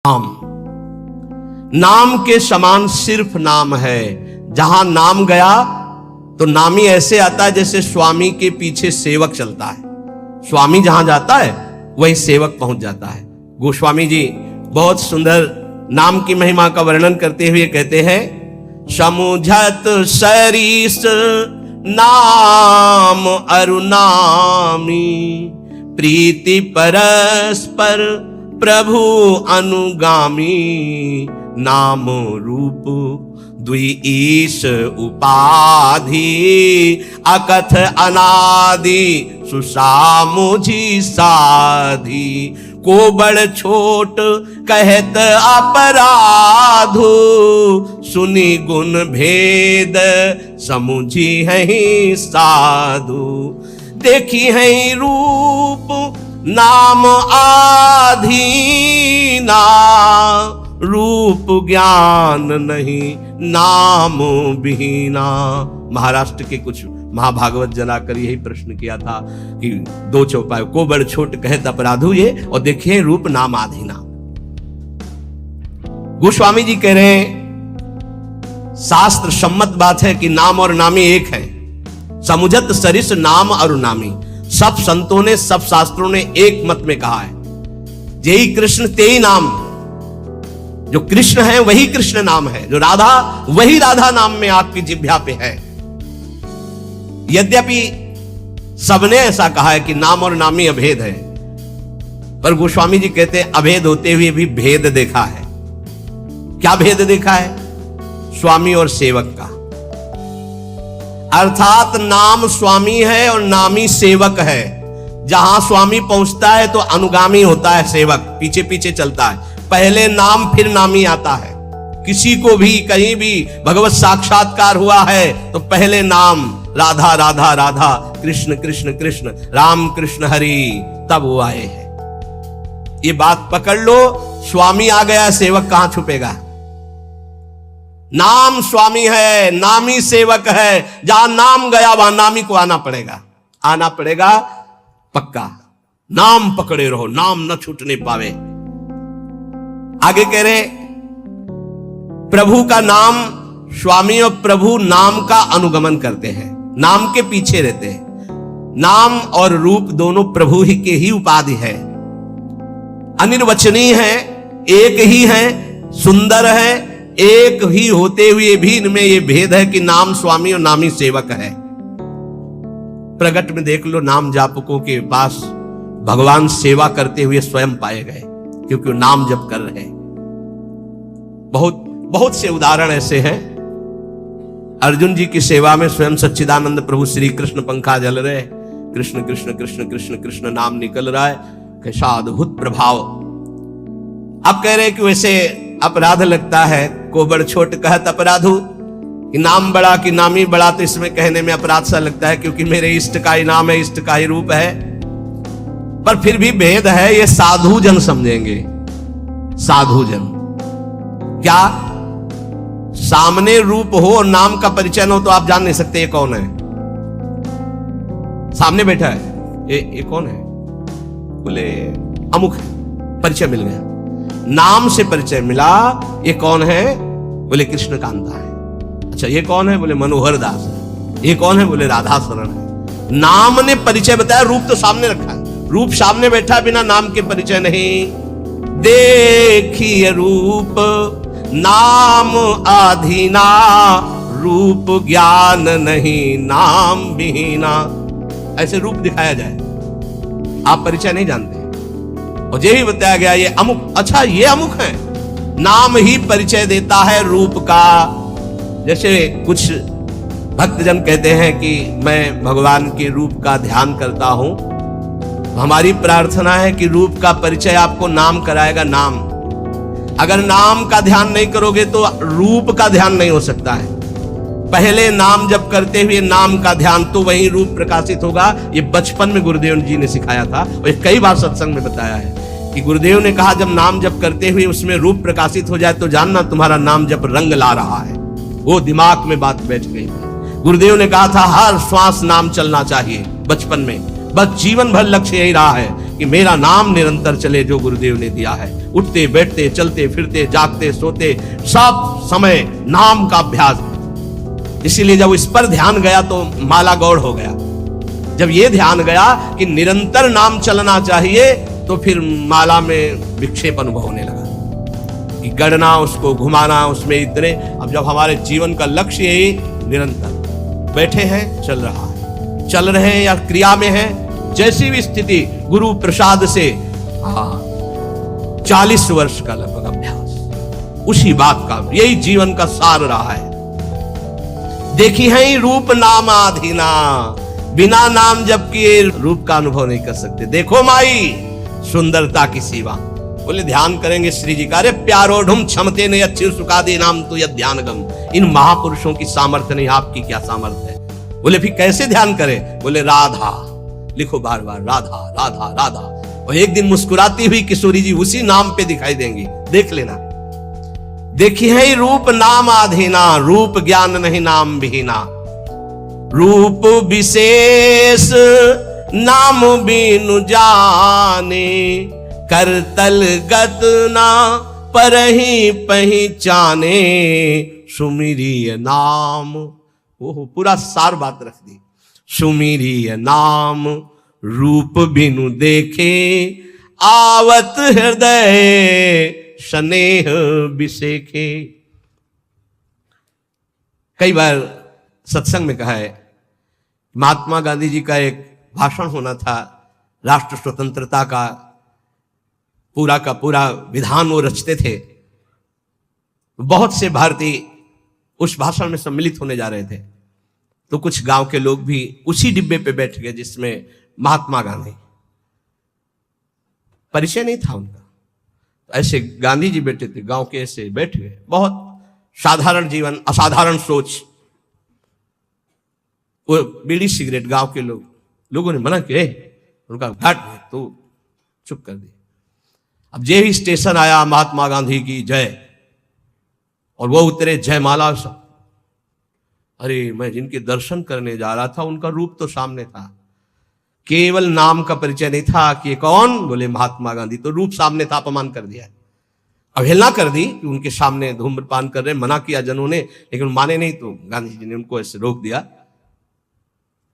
नाम, नाम के समान सिर्फ नाम है। जहां नाम गया तो नामी ऐसे आता है जैसे स्वामी के पीछे सेवक चलता है। स्वामी जहां जाता है वही सेवक पहुंच जाता है। गोस्वामी जी बहुत सुंदर नाम की महिमा का वर्णन करते हुए कहते हैं, समुझत सरीस नाम अरुनामी, प्रीति परस्पर प्रभु अनुगामी, नाम रूप द्विईश उपाधि, अकथ अनादि सुसामुझी साधि, को बड़ छोट कहत अपराधु, सुनी गुण भेद समुझी है साधु, देखी है रूप नाम आधीना, रूप ज्ञान नहीं नाम बिहीना। महाराष्ट्र के कुछ महाभागवत जनाकर यही प्रश्न किया था कि दो चौपाई, को बड़ छोट कहत अपराधु ये, और देखिए रूप नाम आधीना। गोस्वामी जी कह रहे हैं शास्त्र सम्मत बात है कि नाम और नामी एक है। समुझत सरिस नाम और नामी, सब संतों ने सब शास्त्रों ने एक मत में कहा है, जेई कृष्ण तेई नाम। जो कृष्ण है वही कृष्ण नाम है, जो राधा वही राधा नाम में आपकी जिह्वा पे है। यद्यपि सबने ऐसा कहा है कि नाम और नामी अभेद है, पर गोस्वामी जी कहते हैं अभेद होते हुए भी भेद देखा है। क्या भेद देखा है? स्वामी और सेवक का। अर्थात नाम स्वामी है और नामी सेवक है। जहां स्वामी पहुंचता है तो अनुगामी होता है सेवक, पीछे पीछे चलता है। पहले नाम फिर नामी आता है। किसी को भी कहीं भी भगवत साक्षात्कार हुआ है तो पहले नाम राधा राधा राधा, कृष्ण कृष्ण कृष्ण, राम कृष्ण हरि, तब वो आए हैं। ये बात पकड़ लो, स्वामी आ गया, सेवक कहां छुपेगा? नाम स्वामी है, नामी सेवक है। जहां नाम गया वहां नामी को आना पड़ेगा, आना पड़ेगा पक्का। नाम पकड़े रहो, नाम न छूटने पावे। आगे कह रहे प्रभु का नाम, स्वामी और प्रभु नाम का अनुगमन करते हैं, नाम के पीछे रहते हैं। नाम और रूप दोनों प्रभु ही के ही उपाधि है, अनिर्वचनीय है, एक ही है, सुंदर है। एक ही होते हुए भी इनमें यह भेद है कि नाम स्वामी और नामी सेवक है। प्रगट में देख लो, नाम जापकों के पास भगवान सेवा करते हुए स्वयं पाए गए, क्योंकि वो नाम जप कर रहे हैं। बहुत बहुत से उदाहरण ऐसे हैं। अर्जुन जी की सेवा में स्वयं सच्चिदानंद प्रभु श्री कृष्ण पंखा जल रहे, कृष्ण कृष्ण कृष्ण कृष्ण कृष्ण नाम निकल रहा है, कैसा अद्भुत प्रभाव। अब कह रहे कि वैसे अपराध लगता है, को बड़ छोट कहत अपराधु, कि नाम बड़ा कि नामी बड़ा, तो इसमें कहने में अपराध सा लगता है, क्योंकि मेरे इष्ट का ही नाम है, इष्ट का ही रूप है। पर फिर भी भेद है, ये साधु जन समझेंगे। साधु जन क्या? सामने रूप हो और नाम का परिचय न हो तो आप जान नहीं सकते ये कौन है। सामने बैठा है, ये कौन है? बोले अमुक है, परिचय मिल गया। नाम से परिचय मिला, ये कौन है? बोले कृष्ण कांता है। अच्छा, ये कौन है? बोले मनोहर दास है। ये कौन है? बोले राधा शरण है। नाम ने परिचय बताया, रूप तो सामने रखा है। रूप सामने बैठा, बिना नाम के परिचय नहीं। देखिए रूप नाम आधीना, रूप ज्ञान नहीं नाम बिहीना। ऐसे रूप दिखाया जाए, आप परिचय नहीं जानते, और यही बताया गया ये अमुक। अच्छा, ये अमुक है, नाम ही परिचय देता है रूप का। जैसे कुछ भक्तजन कहते हैं कि मैं भगवान के रूप का ध्यान करता हूं, हमारी प्रार्थना है कि रूप का परिचय आपको नाम कराएगा। नाम, अगर नाम का ध्यान नहीं करोगे तो रूप का ध्यान नहीं हो सकता है। पहले नाम जप करते हुए नाम का ध्यान, तो वही रूप प्रकाशित होगा। ये बचपन में गुरुदेव जी ने सिखाया था, और कई बार सत्संग में बताया है कि गुरुदेव ने कहा जब नाम जप करते हुए उसमें रूप प्रकाशित हो जाए तो जानना तुम्हारा नाम जप रंग ला रहा है। वो दिमाग में बात बैठ गई। गुरुदेव ने कहा था हर श्वास नाम चलना चाहिए बचपन में, बस जीवन भर लक्ष्य यही रहा है कि मेरा नाम निरंतर चले जो गुरुदेव ने दिया है। उठते बैठते चलते फिरते जागते सोते सब समय नाम का अभ्यास। इसीलिए जब इस पर ध्यान गया तो माला गौड़ हो गया। जब ये ध्यान गया कि निरंतर नाम चलना चाहिए तो फिर माला में विक्षेप अनुभव होने लगा कि गणना, उसको घुमाना, उसमें इतने। अब जब हमारे जीवन का लक्ष्य यही निरंतर बैठे हैं, चल रहा है, चल रहे हैं या क्रिया में हैं, जैसी भी स्थिति गुरु प्रसाद से 40 वर्ष का लगभग अभ्यास, उसी बात का, यही जीवन का सार रहा है। देखी है रूप नाम आधीना, बिना नाम जप किए रूप का अनुभव नहीं कर सकते। देखो माई सुंदरता की सेवा। बोले ध्यान करेंगे श्री जी का, अरे प्यारो ढूम क्षमते ने अच्छी सुखा दे नाम तो यह ध्यान गम। इन महापुरुषों की सामर्थ्य नहीं, आपकी क्या सामर्थ्य है। बोले फिर कैसे ध्यान करें। बोले राधा लिखो बार बार, राधा राधा राधा। और एक दिन मुस्कुराती हुई किशोरी जी उसी नाम पे दिखाई देंगी, देख लेना। देखी है रूप नाम आधीना, रूप ज्ञान नहीं नाम विहीना। रूप विशेष नाम बिनु जाने, करतल गत ना परहि पहचाने। सुमिरिय नाम, ओहो पूरा सार बात रख दी। सुमिरिय नाम रूप बिनु देखे, आवत हृदय स्नेह बिसेखे। कई बार सत्संग में कहा है, महात्मा गांधी जी का एक भाषण होना था, राष्ट्र स्वतंत्रता का पूरा विधान वो रचते थे। बहुत से भारतीय उस भाषण में सम्मिलित होने जा रहे थे, तो कुछ गांव के लोग भी उसी डिब्बे पे बैठ गए जिसमें महात्मा गांधी, परिचय नहीं था उनका। तो ऐसे गांधी जी बैठे थे, गांव के ऐसे बैठ गए, बहुत साधारण जीवन, असाधारण सोच। वो बीड़ी सिगरेट गांव के लोगों ने मना किया, उनका घाट तो चुप कर दिया। अब जे ही स्टेशन आया, महात्मा गांधी की जय, और वो उतरे जयमाला सब। अरे मैं जिनके दर्शन करने जा रहा था उनका रूप तो सामने था, केवल नाम का परिचय नहीं था कि कौन। बोले महात्मा गांधी, तो रूप सामने था, अपमान कर दिया, अवहेलना कर दी कि उनके सामने धूम्रपान कर रहे। मना किया जनों ने, लेकिन माने नहीं, तो गांधी जी ने उनको ऐसे रोक दिया।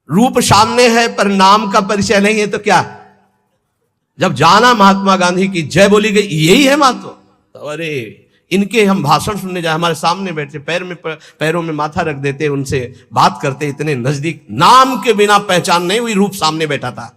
रूप सामने है पर नाम का परिचय नहीं है तो क्या। जब जाना महात्मा गांधी की जय बोली गई, यही है महत्व। तो अरे इनके हम भाषण सुनने जाए, हमारे सामने बैठे, पैरों में माथा रख देते, उनसे बात करते, इतने नजदीक। नाम के बिना पहचान नहीं हुई, रूप सामने बैठा था।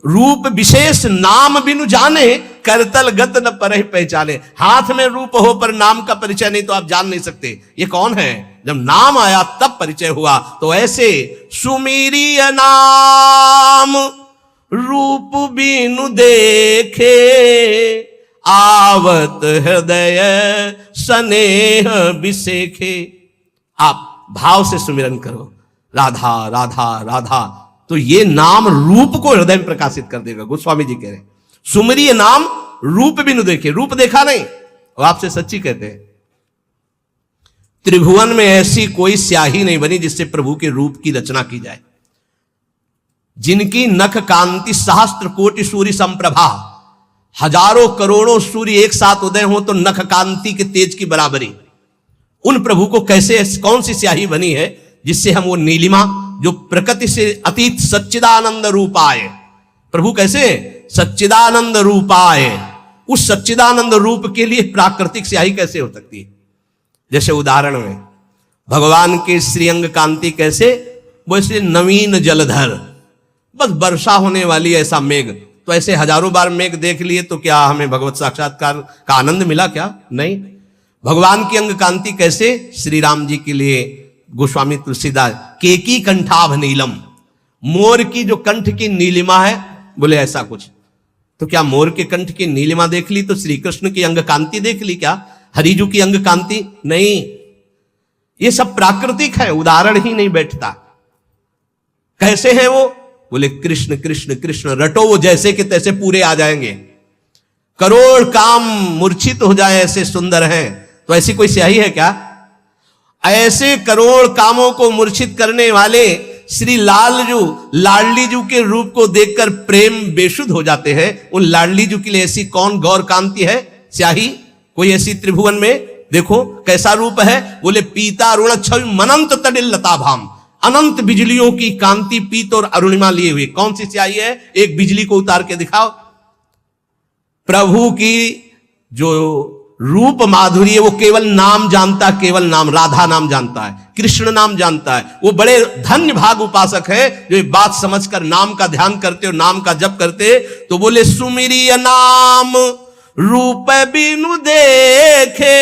रूप विशेष नाम बिनु जाने, करतल गत न परहि पहचाने। हाथ में रूप हो पर नाम का परिचय नहीं तो आप जान नहीं सकते ये कौन है। जब नाम आया तब परिचय हुआ। तो ऐसे सुमिरिय नाम रूप बिनु देखे, आवत हृदय स्नेह बिसेखे। आप भाव से सुमिरन करो, राधा राधा राधा, तो ये नाम रूप को हृदय में प्रकाशित कर देगा। गोस्वामी जी कह रहे हैं सुमिरिय नाम रूप बिनु देखे, रूप देखा नहीं। और आपसे सच्ची कहते हैं, त्रिभुवन में ऐसी कोई स्याही नहीं बनी जिससे प्रभु के रूप की रचना की जाए। जिनकी नख कांति सहस्त्र कोटि सूर्य संप्रभा, हजारों करोड़ों सूर्य एक साथ उदय हो तो नख कांति के तेज की बराबरी। उन प्रभु को कैसे, कौन सी स्याही बनी है जिससे हम वो नीलिमा जो प्रकृति से अतीत सच्चिदानंद रूपाय, प्रभु कैसे सच्चिदानंद रूपाय, उस सच्चिदानंद रूप के लिए प्राकृतिक स्याही कैसे हो सकती है। जैसे उदाहरण में भगवान के श्रीअंग कांति कैसे, वैसे नवीन जलधर, बस वर्षा होने वाली ऐसा मेघ। तो ऐसे हजारों बार मेघ देख लिए तो क्या हमें भगवत साक्षात्कार का आनंद मिला क्या? नहीं। भगवान की अंग कांति कैसे, श्री राम जी के लिए गोस्वामी तुलसीदास केकी कंठाभ नीलम, मोर की जो कंठ की नीलिमा है, बोले ऐसा कुछ। तो क्या मोर के कंठ की नीलिमा देख ली तो श्री कृष्ण की अंग कांति देख ली क्या? हरिजू की अंग कांति नहीं। ये सब प्राकृतिक है, उदाहरण ही नहीं बैठता। कैसे हैं वो? बोले कृष्ण कृष्ण कृष्ण रटो, वो जैसे कि तैसे पूरे आ जाएंगे। करोड़ काम मूर्छित हो जाए ऐसे सुंदर हैं। तो ऐसी कोई स्याही है क्या? ऐसे करोड़ कामों को मूर्छित करने वाले श्री लाडली जू के रूप को देखकर प्रेम बेशुद्ध हो जाते हैं। उन लाडली जू के लिए ऐसी कौन गौर कांति है स्याही, कोई ऐसी त्रिभुवन में? देखो कैसा रूप है, बोले पीता अरुण छवि मनंत तडिल लताभाम, अनंत बिजलियों की कांति पीत और अरुणिमा लिए हुए। कौन सी स्याही है? एक बिजली को उतार के दिखाओ। प्रभु की जो रूप माधुरी है वो केवल नाम जानता, केवल नाम, राधा नाम जानता है, कृष्ण नाम जानता है। वो बड़े धन्य भाग उपासक है जो ये बात समझकर नाम का ध्यान करते और नाम का जप करते। तो बोले सुमिरिय नाम रूप बिनु देखे,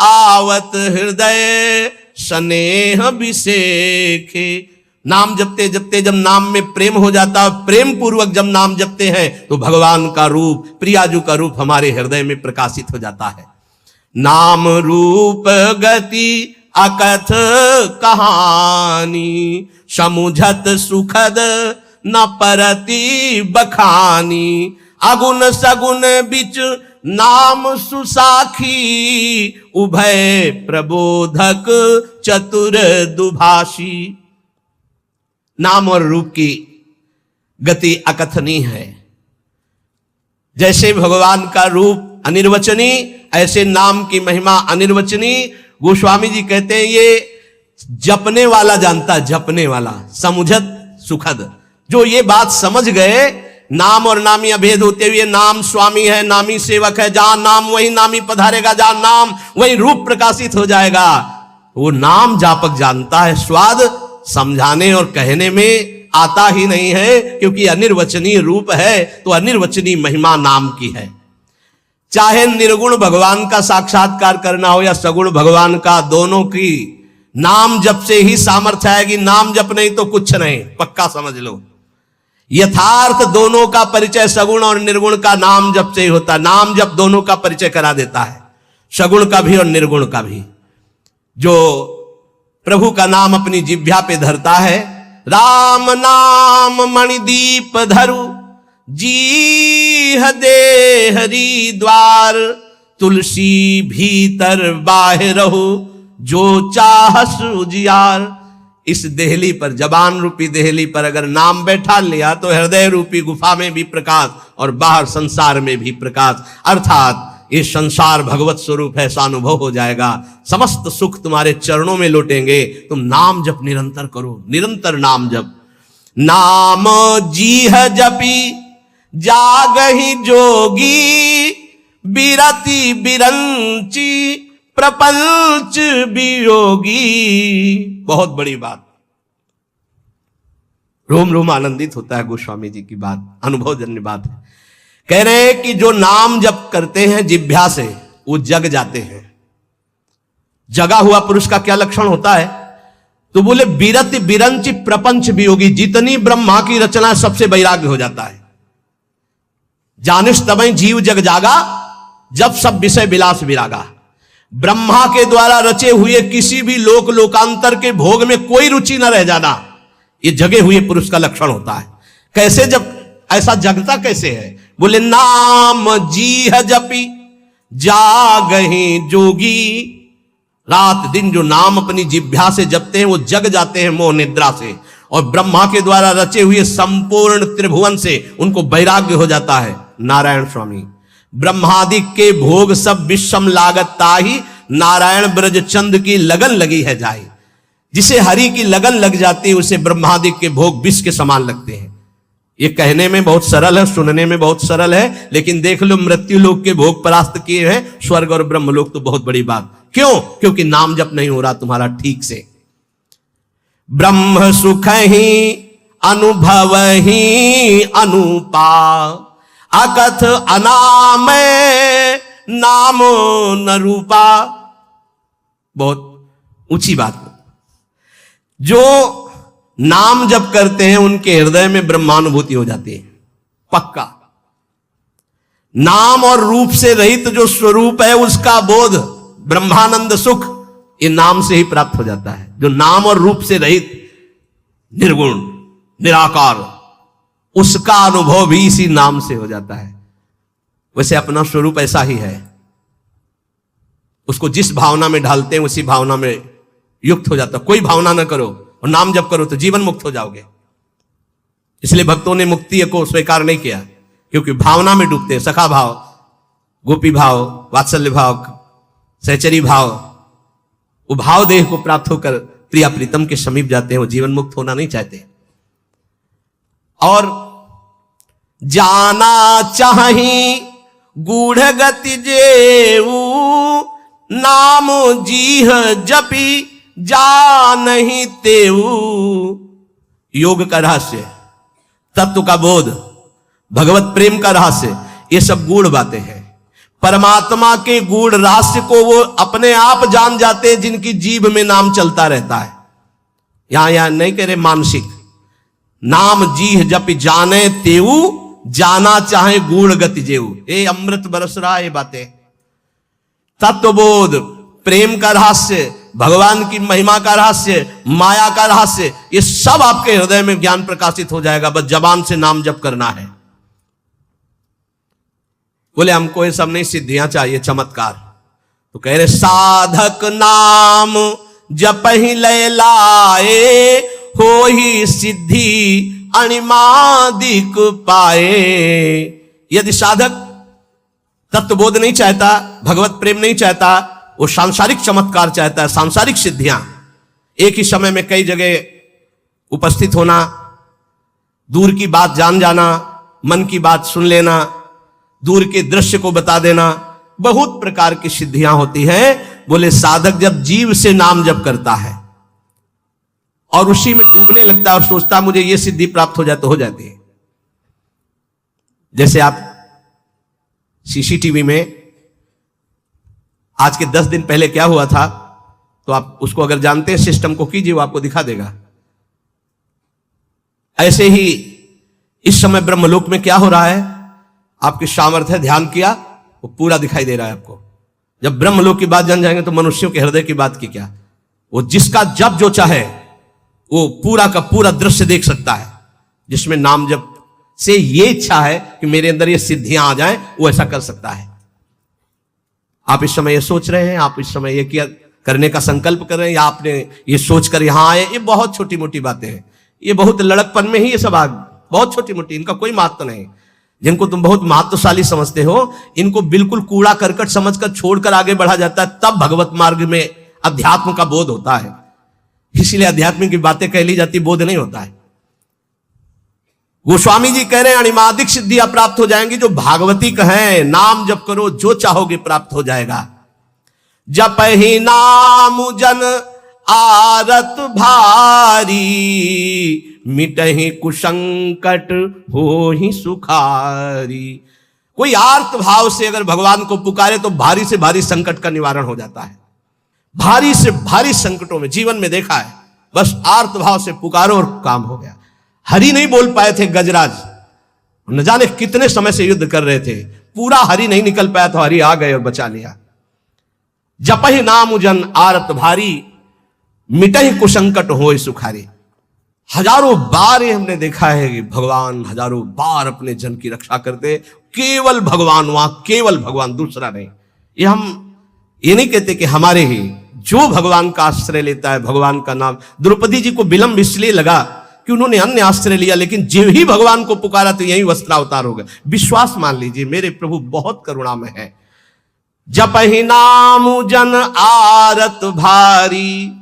आवत हृदय स्नेह विसेखे। नाम जपते जपते जब नाम में प्रेम हो जाता है, प्रेम पूर्वक जब नाम जपते हैं तो भगवान का रूप, प्रियाजू का रूप हमारे हृदय में प्रकाशित हो जाता है। नाम रूप गति अकथ कहानी, समुझत सुखद न परति बखानी। अगुण सगुण बिच नाम सुसाखी, उभय प्रबोधक चतुर दुभाषी। नाम और रूप की गति अकथनीय है। जैसे भगवान का रूप अनिर्वचनीय, ऐसे नाम की महिमा अनिर्वचनीय। गोस्वामी जी कहते हैं ये जपने वाला जानता, जपने वाला, समुझत सुखद। जो ये बात समझ गए, नाम और नामी अभेद होते हुए नाम स्वामी है, नामी सेवक है, जहां नाम वही नामी पधारेगा, जहां नाम वही रूप प्रकाशित हो जाएगा। वो नाम जापक जानता है। स्वाद समझाने और कहने में आता ही नहीं है, क्योंकि अनिर्वचनीय रूप है तो अनिर्वचनीय महिमा नाम की है। चाहे निर्गुण भगवान का साक्षात्कार करना हो या सगुण भगवान का, दोनों की नाम जप से ही सामर्थ्य आएगी। नाम जप नहीं तो कुछ नहीं, पक्का समझ लो। यथार्थ दोनों का परिचय सगुण और निर्गुण का नाम जप से ही होता है। नाम जप दोनों का परिचय करा देता है, सगुण का भी और निर्गुण का भी। जो प्रभु का नाम अपनी जिह्वा पे धरता है, राम नाम मणिदीप धरु, जीह दे हरि द्वार, तुलसी भीतर बाहर रहो, जो चाहस उजियार। इस देहली पर, जबान रूपी देहली पर अगर नाम बैठा लिया तो हृदय रूपी गुफा में भी प्रकाश और बाहर संसार में भी प्रकाश। अर्थात ये संसार भगवत स्वरूप है, ऐसा अनुभव हो जाएगा। समस्त सुख तुम्हारे चरणों में लौटेंगे। तुम नाम जप निरंतर करो, निरंतर नाम जप। नाम जीह जपी जागहि जोगी, बिरति बिरंची प्रपंच वियोगी। बहुत बड़ी बात, रोम रोम आनंदित होता है गोस्वामी जी की बात, अनुभवजन्य बात है। कह रहे हैं कि जो नाम जप करते हैं जिह्वा से वो जग जाते हैं। जगा हुआ पुरुष का क्या लक्षण होता है? तो बोले बिरति बिरंची प्रपंच वियोगी, जितनी ब्रह्मा की रचना सबसे वैराग्य हो जाता है। जानिस तबई जीव जग जागा, जब सब विषय विलास विरागा। ब्रह्मा के द्वारा रचे हुए किसी भी लोक लोकांतर के भोग में कोई रुचि न रह जाना, ये जगे हुए पुरुष का लक्षण होता है। कैसे, जब ऐसा जगता कैसे है? बोले नाम जीह जपी जागहि जोगी। रात दिन जो नाम अपनी जिह्वा से जपते हैं वो जग जाते हैं मोह निद्रा से, और ब्रह्मा के द्वारा रचे हुए संपूर्ण त्रिभुवन से उनको वैराग्य हो जाता है। नारायण स्वामी, ब्रह्मादिक के भोग सब विषम लागत ताही, नारायण ब्रज चंद की लगन लगी है जाई। जिसे हरि की लगन लग जाती है उसे ब्रह्मादिक के भोग विष के समान लगते हैं। ये कहने में बहुत सरल है, सुनने में बहुत सरल है, लेकिन देख लो मृत्यु लोक के भोग परास्त किए हैं, स्वर्ग और ब्रह्म लोक तो बहुत बड़ी बात। क्यों? क्योंकि नाम जप नहीं हो रहा तुम्हारा ठीक से। ब्रह्म सुख ही अनुभव ही अनुपा, अकथ अनाम नामो न रूपा। बहुत ऊंची बात। जो नाम जप करते हैं उनके हृदय में ब्रह्मानुभूति हो जाती है, पक्का। नाम और रूप से रहित जो स्वरूप है उसका बोध, ब्रह्मानंद सुख, ये नाम से ही प्राप्त हो जाता है। जो नाम और रूप से रहित निर्गुण निराकार, उसका अनुभव भी इसी नाम से हो जाता है। वैसे अपना स्वरूप ऐसा ही है, उसको जिस भावना में ढालते हैं उसी भावना में युक्त हो जाता है। कोई भावना ना करो, और नाम जप करो तो जीवन मुक्त हो जाओगे। इसलिए भक्तों ने मुक्ति को स्वीकार नहीं किया, क्योंकि भावना में डूबते हैं। सखा भाव, गोपी भाव, वात्सल्य भाव, सहचरी भाव, वो भाव देह को प्राप्त होकर प्रिया प्रीतम के समीप जाते हैं। वो जीवन मुक्त होना नहीं चाहते। और जाना चाही गूढ़ गति जेऊ, नाम जीह जपी जा नहीं तेऊ। योग का रहस्य, तत्व का बोध, भगवत प्रेम का रहस्य, ये सब गूढ़ बातें हैं। परमात्मा के गूढ़ रहस्य को वो अपने आप जान जाते हैं जिनकी जीभ में नाम चलता रहता है। यहां नहीं कह रहे मानसिक, नाम जीह जप जाने तेऊ, जाना चाहे गूढ़ गति जेऊ। ये अमृत बरस रहा है। ये बातें तत्वबोध, प्रेम का रहस्य, भगवान की महिमा का रहस्य, माया का रहस्य, ये सब आपके हृदय में ज्ञान प्रकाशित हो जाएगा। बस जबान से नाम जप करना है। बोले हमको ये सब नहीं, सिद्धियां चाहिए, चमत्कार। तो कह रहे साधक नाम जप ही लय लाए, हो ही सिद्धि अणिमादिक पाए। यदि साधक तत्वबोध नहीं चाहता, भगवत प्रेम नहीं चाहता, वो सांसारिक चमत्कार चाहता है, सांसारिक सिद्धियां, एक ही समय में कई जगह उपस्थित होना, दूर की बात जान जाना, मन की बात सुन लेना, दूर के दृश्य को बता देना, बहुत प्रकार की सिद्धियां होती हैं। बोले साधक जब जीव से नाम जप करता है और उसी में डूबने लगता है और सोचता है मुझे ये सिद्धि प्राप्त हो जाए, तो हो जाती है। जैसे आप सीसीटीवी में आज के 10 दिन पहले क्या हुआ था, तो आप उसको अगर जानते हैं सिस्टम को कीजिए, वो आपको दिखा देगा। ऐसे ही इस समय ब्रह्मलोक में क्या हो रहा है, आपकी सामर्थ्य ध्यान किया, वो पूरा दिखाई दे रहा है आपको। जब ब्रह्मलोक की बात जान जाएंगे तो मनुष्यों के हृदय की बात की क्या, वो जिसका जब जो चाहे वो पूरा का पूरा दृश्य देख सकता है। जिसमें नाम जप से ये इच्छा है कि मेरे अंदर ये सिद्धियां आ जाएं, वो ऐसा कर सकता है। आप इस समय ये सोच रहे हैं, आप इस समय ये किया करने का संकल्प कर रहे हैं, या आपने ये सोचकर यहां आए, ये बहुत छोटी मोटी बातें हैं। ये बहुत लड़कपन में ही ये सब बहुत छोटी मोटी, इनका कोई महत्व नहीं। जिनको तुम बहुत महत्वशाली समझते हो, इनको बिल्कुल कूड़ा करकट समझकर छोड़कर आगे बढ़ा जाता है, तब भगवत मार्ग में अध्यात्म का बोध होता है। इसीलिए अध्यात्म की बातें कह ली जाती, बोध नहीं होता है। गोस्वामी जी कह रहे हैं अणिमादिक सिद्धियां प्राप्त हो जाएंगी जो भागवती कहें। नाम जप करो, जो चाहोगे प्राप्त हो जाएगा। जप ही नाम जन आरत भारी, मिटहि कुसंकट हो ही सुखारी। कोई आर्त भाव से अगर भगवान को पुकारे तो भारी से भारी संकट का निवारण हो जाता है। भारी से भारी संकटों में जीवन में देखा है, बस आर्त भाव से पुकारो और काम हो गया। हरि नहीं बोल पाए थे गजराज, न जाने कितने समय से युद्ध कर रहे थे, पूरा हरि नहीं निकल पाया तो हरि आ गए और बचा लिया। जपहि नाम जन आरत भारी, मिटहि कुसंकट होय सुखारी। हजारों बार ये हमने देखा है कि भगवान हजारों बार अपने जन की रक्षा करते, केवल भगवान, वहां केवल भगवान, दूसरा नहीं। ये हम ये नहीं कहते कि हमारे ही, जो भगवान का आश्रय लेता है, भगवान का नाम। द्रौपदी जी को विलंब इसलिए लगा कि उन्होंने अन्य आश्रय लिया, लेकिन जब ही भगवान को पुकारा तो यही वस्त्रावतार हो गए। विश्वास मान लीजिए, मेरे प्रभु बहुत करुणा में है। जपहि नाम जन आरत भारी।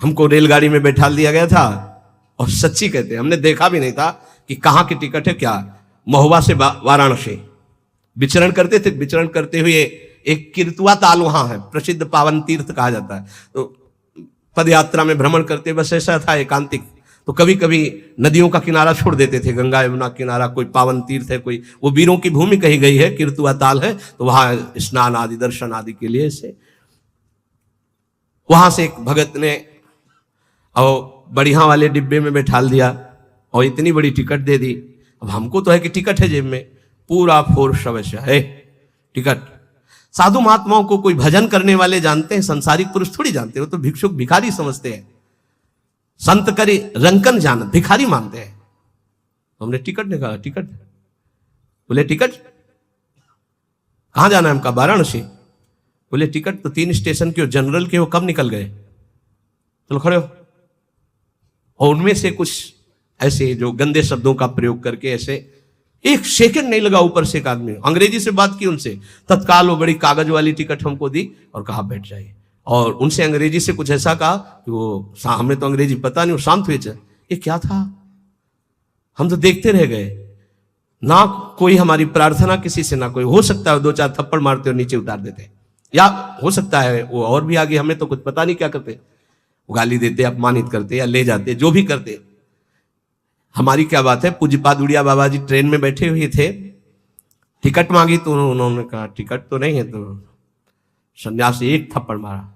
हमको रेलगाड़ी में बैठा दिया गया था और सच्ची कहते हैं हमने देखा भी नहीं था कि कहां की टिकट है क्या। महुआ से वाराणसी विचरण करते थे। विचरण करते हुए एक किरतुआ ताल वहां है, प्रसिद्ध पावन तीर्थ कहा जाता है। तो पद यात्रा में भ्रमण करते, बस ऐसा था एकांतिक। तो कभी कभी नदियों का किनारा छोड़ देते थे, गंगा यमुना किनारा, कोई पावन तीर्थ है, कोई वो वीरों की भूमि कही गई है, किरतुआ ताल है, तो वहां स्नान आदि दर्शन आदि के लिए से वहां से एक भगत ने और बढ़िया वाले डिब्बे में बैठा दिया और इतनी बड़ी टिकट दे दी। अब हमको तो है कि टिकट है जेब में, पूरा फोर्स अवश्य है टिकट। साधु महात्माओं को कोई भजन करने वाले जानते हैं, संसारिक पुरुष थोड़ी जानते हो, तो भिक्षुक भिखारी समझते हैं। संत करी रंकन जान, भिखारी मानते हैं। तो हमने टिकट निकाला, टिकट बोले टिकट कहां जाना है हमका, वाराणसी। बोले टिकट तो 3 स्टेशन के जनरल के, वो कब निकल गए। चलो खड़े हो। और उनमें से कुछ ऐसे जो गंदे शब्दों का प्रयोग करके ऐसे, एक सेकंड नहीं लगा, ऊपर से एक आदमी अंग्रेजी से बात की उनसे, तत्काल वो बड़ी कागज वाली टिकट हमको दी और कहा बैठ जाइए। और उनसे अंग्रेजी से कुछ ऐसा कहा कि वो, हमें तो अंग्रेजी पता नहीं, वो शांत हुए। ये क्या था, हम तो देखते रह गए, ना कोई हमारी प्रार्थना किसी से, ना कोई, हो सकता है दो चार थप्पड़ मारते और नीचे उतार देते, या हो सकता है वो और भी आगे, हमें तो कुछ पता नहीं क्या करते, गाली देते, अपमानित करते या ले जाते, जो भी करते। हमारी क्या बात है। पूज्यपाद उड़िया बाबा जी ट्रेन में बैठे हुए थे, टिकट मांगी तो उन्होंने कहा टिकट तो नहीं है, तो सन्यासी एक थप्पड़ मारा,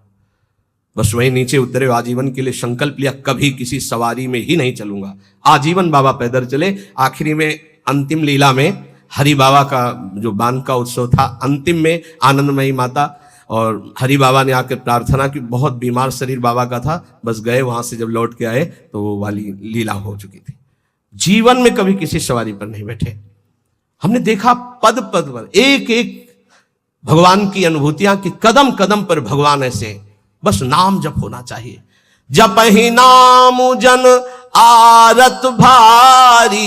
बस वहीं नीचे उतरे। आजीवन के लिए संकल्प लिया, कभी किसी सवारी में ही नहीं चलूंगा। आजीवन बाबा पैदल चले। आखिरी में अंतिम लीला में हरि बाबा का जो बान का उत्सव था, अंतिम में आनंदमयी माता और हरि बाबा ने आकर प्रार्थना की, बहुत बीमार शरीर बाबा का था, बस गए वहां से। जब लौट के आए तो वो वाली लीला हो चुकी थी। जीवन में कभी किसी सवारी पर नहीं बैठे। हमने देखा पद पद पर एक एक भगवान की अनुभूतियां, कि कदम कदम पर भगवान ऐसे, बस नाम जप होना चाहिए। जप ही नाम जन आरत भारी,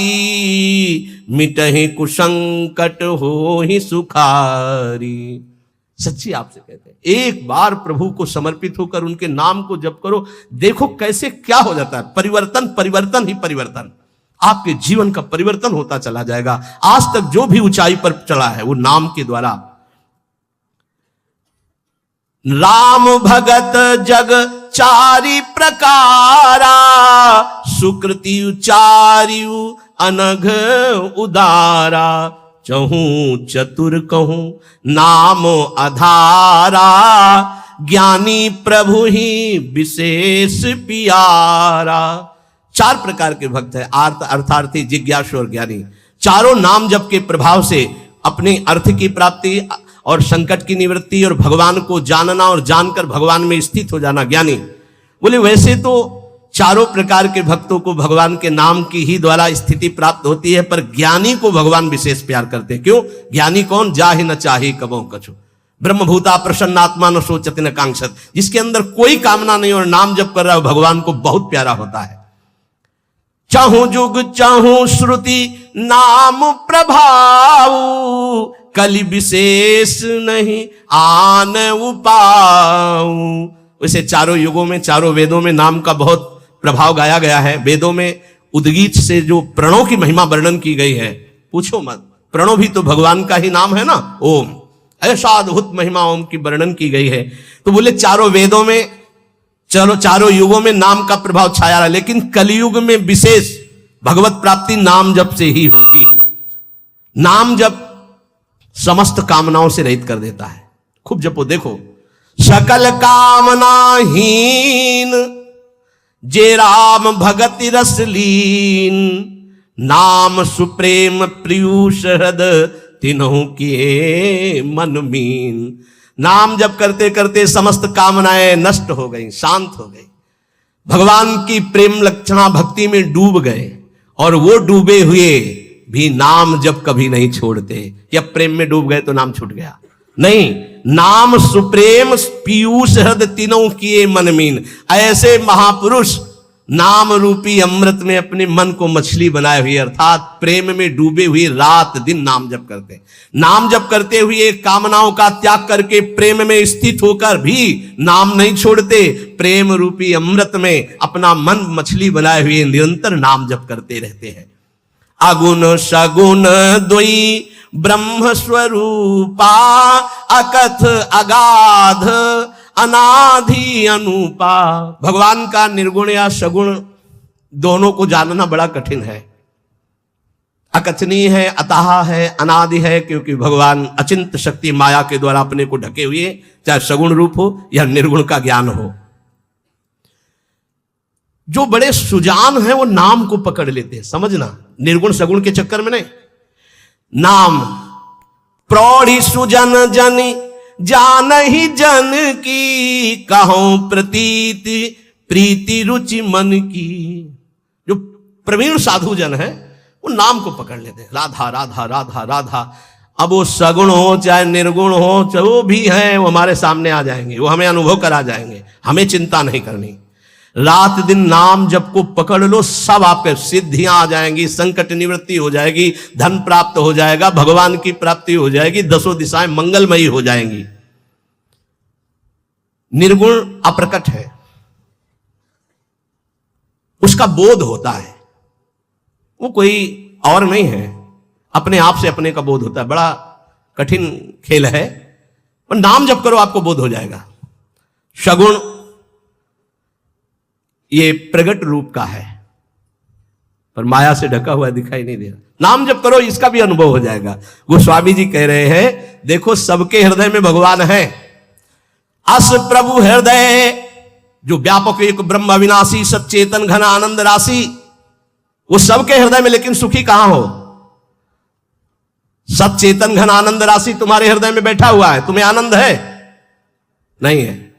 मिटहि कुसंकट हो ही सुखारी। सच्ची आपसे कहते हैं, एक बार प्रभु को समर्पित होकर उनके नाम को जप करो, देखो कैसे क्या हो जाता है। परिवर्तन, परिवर्तन ही परिवर्तन, आपके जीवन का परिवर्तन होता चला जाएगा। आज तक जो भी ऊंचाई पर चला है वो नाम के द्वारा। राम भगत जग चारि प्रकारा, सुकृति उचारियु अनघ उदारा, चहूं चतुर कहूं नाम आधारा, ज्ञानी प्रभु ही विशेष पियारा। चार प्रकार के भक्त है, अर्थार्थी, जिज्ञासु और ज्ञानी। चारों नाम जप के प्रभाव से अपने अर्थ की प्राप्ति और संकट की निवृत्ति और भगवान को जानना और जानकर भगवान में स्थित हो जाना ज्ञानी। बोले वैसे तो चारों प्रकार के भक्तों को भगवान के नाम की ही द्वारा स्थिति प्राप्त होती है, पर ज्ञानी को भगवान विशेष प्यार करते हैं। क्यों? ज्ञानी कौन? जाहि न चाहि कबो कछु, ब्रह्मभूता प्रसन्नात्मा न सोचति न कांक्षत। जिसके अंदर कोई कामना नहीं और नाम जप कर रहा है, भगवान को बहुत प्यारा होता है। चाहूं जुग चाहूं श्रुति नाम प्रभाव, कलि विशेष नहीं आन उपाऊ। वैसे चारों युगों में, चारों वेदों में नाम का बहुत प्रभाव गाया गया है। वेदों में उद्गीत से जो प्रणों की महिमा वर्णन की गई है, पूछो मत। प्रणों भी तो भगवान का ही नाम है ना, ओम। ऐसा अद्भुत महिमा ओम की वर्णन की गई है। तो बोले चारों वेदों में, चलो चारों युगों में नाम का प्रभाव छाया रहा, लेकिन कलयुग में विशेष भगवत प्राप्ति नाम जप से ही होगी। नाम जप समस्त कामनाओं से रहित कर देता है। खूब जपो, देखो। सकल कामनाहीन जे राम भगति रस लीन, नाम सुप्रेम प्रियूष हृद तिन्हु किए मन मीन। नाम जप करते करते समस्त कामनाएं नष्ट हो गई, शांत हो गई, भगवान की प्रेम लक्षणा भक्ति में डूब गए, और वो डूबे हुए भी नाम जप कभी नहीं छोड़ते। या प्रेम में डूब गए तो नाम छूट गया? नहीं, नाम सुप्रेम पीयूष हृद तीनों किए मन मीन। ऐसे महापुरुष नाम रूपी अमृत में अपने मन को मछली बनाए हुए, अर्थात प्रेम में डूबे हुए रात दिन नाम जप करते। नाम जप करते हुए कामनाओं का त्याग करके प्रेम में स्थित होकर भी नाम नहीं छोड़ते। प्रेम रूपी अमृत में अपना मन मछली बनाए हुए निरंतर नाम जप करते रहते हैं। अगुण सगुण द्वयी ब्रह्म स्वरूपा, अकथ अगाध अनाधि अनुपा। भगवान का निर्गुण या सगुण दोनों को जानना बड़ा कठिन है। अकथनीय है, अतः है, अनादि है, क्योंकि भगवान अचिंत शक्ति माया के द्वारा अपने को ढके हुए, चाहे सगुण रूप हो या निर्गुण का ज्ञान हो। जो बड़े सुजान हैं वो नाम को पकड़ लेते हैं, समझना, निर्गुण सगुण के चक्कर में नहीं। नाम प्रौढ़ी सुजन जन जान ही जन की, कहूं प्रतीति प्रीति रुचि मन की। जो प्रवीण साधु जन है वो नाम को पकड़ लेते हैं, राधा राधा राधा राधा। अब वो सगुण हो चाहे निर्गुण हो, जो भी है वो हमारे सामने आ जाएंगे, वो हमें अनुभव करा जाएंगे, हमें चिंता नहीं करनी। रात दिन नाम जप को पकड़ लो, सब आपके सिद्धियां आ जाएंगी, संकट निवृत्ति हो जाएगी, धन प्राप्त हो जाएगा, भगवान की प्राप्ति हो जाएगी, दसों दिशाएं मंगलमयी हो जाएंगी। निर्गुण अप्रकट है, उसका बोध होता है, वो कोई और नहीं है, अपने आप से अपने का बोध होता है। बड़ा कठिन खेल है, पर नाम जप करो आपको बोध हो जाएगा। सगुण ये प्रगट रूप का है, पर माया से ढका हुआ दिखाई नहीं दे रहा। नाम जप करो, इसका भी अनुभव हो जाएगा। गोस्वामी जी कह रहे हैं, देखो सबके हृदय में भगवान है। अस प्रभु हृदय, जो व्यापक एक ब्रह्म अविनाशी सच्चेतन घन आनंद राशि, वो सबके हृदय में, लेकिन सुखी कहां हो? सच्चेतन घन आनंद राशि तुम्हारे हृदय में बैठा हुआ है, तुम्हें आनंद है? नहीं है।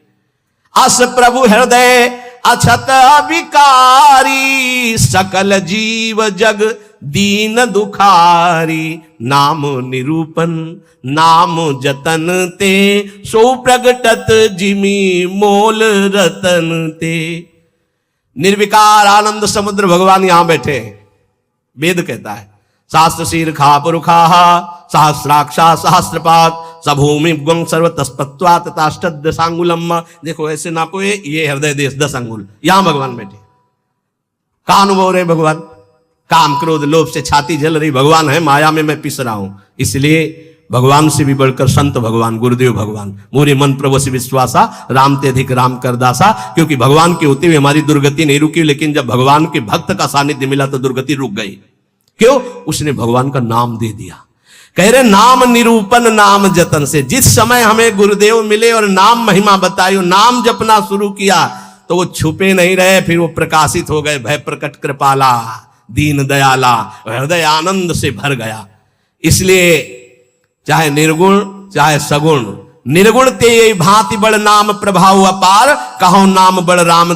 अस प्रभु हृदय अछत विकारी, सकल जीव जग दीन दुखारी, नाम निरूपन नाम जतन ते, सो प्रगटत जिमी मोल रतन ते। निर्विकार आनंद समुद्र भगवान यहां बैठे हैं। वेद कहता है, शास्त्र शीर खा पुरुखाहा सहस्राक्षा सहस्रपात सभूमि गुं सर्वतस्पत्वा तथाष्टदशांगुलम। देखो ऐसे नापो, ये हृदय देश 10 अंगुल, यहां भगवान बैठे। का अनुभव रहे भगवान? काम क्रोध लोभ से छाती जल रही, भगवान है माया में मैं पिस रहा हूं। इसलिए भगवान से भी बढ़कर संत भगवान, गुरुदेव भगवान, मोरे मन प्रभु से विश्वासा, राम ते अधिक राम कर दासा। क्योंकि भगवान के होते हुए हमारी दुर्गति नहीं रुकी, लेकिन जब भगवान के भक्त का सानिध्य मिला तो दुर्गति रुक गई। क्यों? उसने भगवान का नाम दे दिया। कह रहे नाम निरूपण नाम जतन से। जिस समय हमें गुरुदेव मिले और नाम महिमा बताई, नाम जपना शुरू किया, तो वो छुपे नहीं रहे, फिर वो प्रकाशित हो गए। भय प्रकट कृपाला दीन दयाला, हृदय आनंद से भर गया। इसलिए चाहे निर्गुण चाहे सगुण, निर्गुण ते भांति बड़ नाम प्रभाव अपार, कहो नाम बड़ राम